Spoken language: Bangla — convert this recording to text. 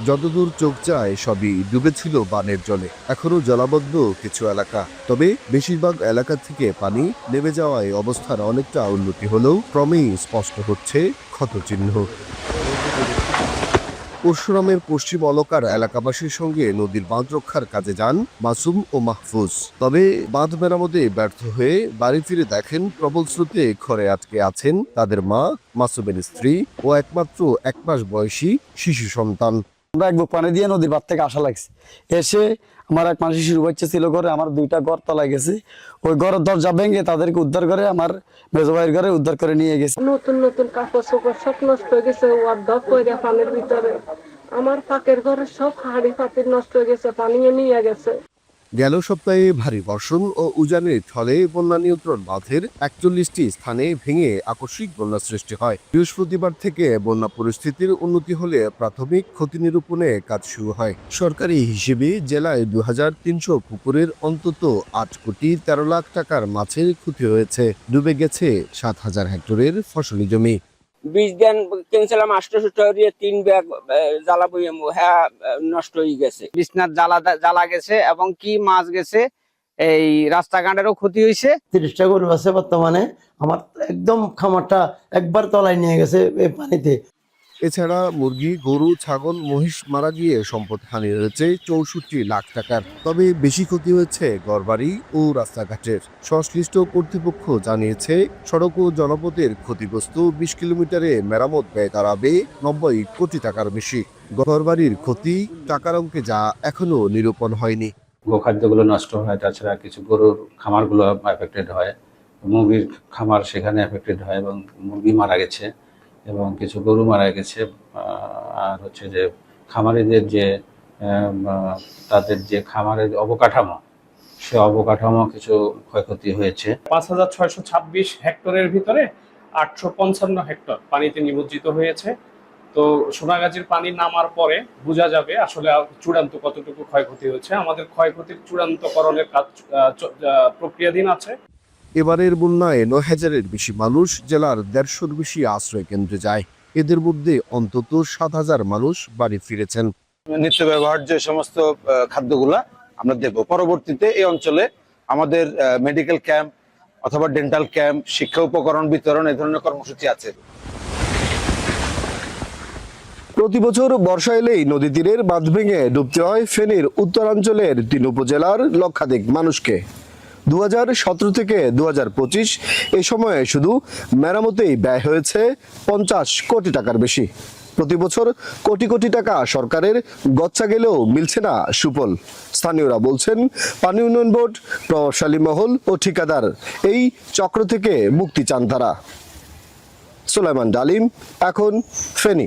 যতদূর চোখ যায় সবই ডুবেছিল বানের জলে। এখনো জলাবদ্ধ কিছু এলাকা, তবে বেশিরভাগ এলাকা থেকে পানি নেমে যাওয়ায় অবস্থার অনেকটা উন্নতি হলেও ক্রমেই স্পষ্ট হচ্ছে ক্ষতচিহ্ন। পরশুরামের পশ্চিম অলকার এলাকাবাসীর সঙ্গে নদীর বাঁধ রক্ষার কাজে যান মাসুম ও মাহফুজ। তবে বাঁধ মেরামতে ব্যর্থ হয়ে বাড়ি ফিরে দেখেন প্রবল স্রোতে ঘরে আটকে আছেন তাদের মা, মাসুমের স্ত্রী ও একমাত্র 1 মাস বয়সী শিশু সন্তান। আমরা এক বুক পানি দিয়ে নদীর বাঁধ থেকে আসা লাগছে, এসে আমার 1 মাসের শিশু বাচ্চা ছিল ঘরে, আমার 2টা ঘর তলায় গেছে। ওই ঘরের দরজা ভেঙে তাদেরকে উদ্ধার করে আমার মেজো ভাইয়ের ঘরে উদ্ধার করে নিয়ে গেছে। নতুন নতুন কাপড় চোপড় সব নষ্ট হয়ে গেছে অর্ধেক করে পানির ভিতরে। আমার ফাঁকের ঘরে সব হাঁড়ি পাতিল নষ্ট হয়ে গেছে, পানি নিয়ে গেছে। গেল সপ্তাহে ভারী বর্ষণ ও উজানের ফলে বন্যা নিয়ন্ত্রণ বাঁধের 41টি স্থানে ভেঙে আকস্মিক বন্যা সৃষ্টি হয়। বৃহস্পতিবার থেকে বন্যা পরিস্থিতির উন্নতি হলে প্রাথমিক ক্ষতি নিরূপণে কাজ শুরু হয়। সরকারি হিসেবে জেলায় 2300 পুকুরের অন্তত 8 কোটি 13 লাখ টাকার মাছের ক্ষতি হয়েছে। ডুবে গেছে 7000 হেক্টরের ফসলি জমি। বীজ দেন কিনছিলাম 800 টাকা দিয়ে 3 ব্যাগ জ্বালা বইয়ে হ্যাঁ নষ্ট হয়ে গেছে। বিছনার জ্বালা গেছে এবং কি মাছ গেছে, এই রাস্তাঘাটেরও ক্ষতি হয়েছে। 30টা গরু আছে বর্তমানে, আমার একদম খামারটা একবার তলায় নিয়ে গেছে এই পানিতে। এছাড়া মুরগি, গরু, ছাগল, মহিষ মারা গিয়ে সম্পদ হানি হয়েছে 64 লাখ টাকার। তবে বেশি ক্ষতি হয়েছে ঘরবাড়ি ও রাস্তাঘাটের। সংশ্লিষ্ট কর্তৃপক্ষ জানিয়েছে সড়ক ও জনপথের ক্ষতিগ্রস্ত 20 কিলোমিটারে মেরামত ব্যয় দাঁড়াবে 90 কোটি টাকার বেশি। ঘরবাড়ির ক্ষতি টাকার অঙ্কে যা এখনো নিরূপণ হয়নি। গোখাদ্যগুলো নষ্ট হয়, তাছাড়া কিছু গরুর খামারগুলো এফেক্টেড হয়, মুরগির খামার সেখানে এফেক্টেড হয় এবং মুরগি মারা গেছে এবং কিছু গরু মারা গেছে। আর হচ্ছে যে খামারিদের যে তাদের যে খামারের অবকাঠামো, সে অবকাঠামো কিছু ক্ষয়ক্ষতি হয়েছে। 5626 হেক্টরের ভিতরে 855 হেক্টর পানিতে নিমজ্জিত হয়েছে। তো সোনাগাজীর পানি নামার পরে বোঝা যাবে আসলে চূড়ান্ত কতটুকু ক্ষয়ক্ষতি হয়েছে। আমাদের ক্ষয়ক্ষতির চূড়ান্তকরণের কাজ প্রক্রিয়াধীন আছে। এবারের বন্যায় 9000-এর বেশি মানুষ জেলার 150-র বেশি আশ্রয় কেন্দ্রে যায়। এদের মধ্যে অন্তত 7000 মানুষ বাড়ি ফিরেছেন। নিত্য ব্যবহার যে সমস্ত খাদ্যগুলা আমরা দেব। পরবর্তীতে এই অঞ্চলে আমাদের মেডিকেল ক্যাম্প অথবা ডেন্টাল ক্যাম্প, শিক্ষা উপকরণ বিতরণ, এই ধরনের কর্মসূচি আছে। প্রতি বছর বর্ষা এলেই নদী তীরের বাঁধ ভেঙে ডুবতে হয় ফেনীর উত্তরাঞ্চলের 3 উপজেলার লক্ষাধিক মানুষকে। 2017 থেকে 2025 এই সময়ে শুধু মেরামতেই ব্যয় হয়েছে 50 কোটি টাকার বেশি। প্রতি বছর কোটি কোটি টাকা সরকারের গচ্ছা গেলেও মিলছে না সুফল। স্থানীয়রা বলছেন পানি উন্নয়ন বোর্ড, প্রভাবশালী মহল ও ঠিকাদার এই চক্র থেকে মুক্তি চান তারা। সুলাইমান ডালিম, এখন ফেনী।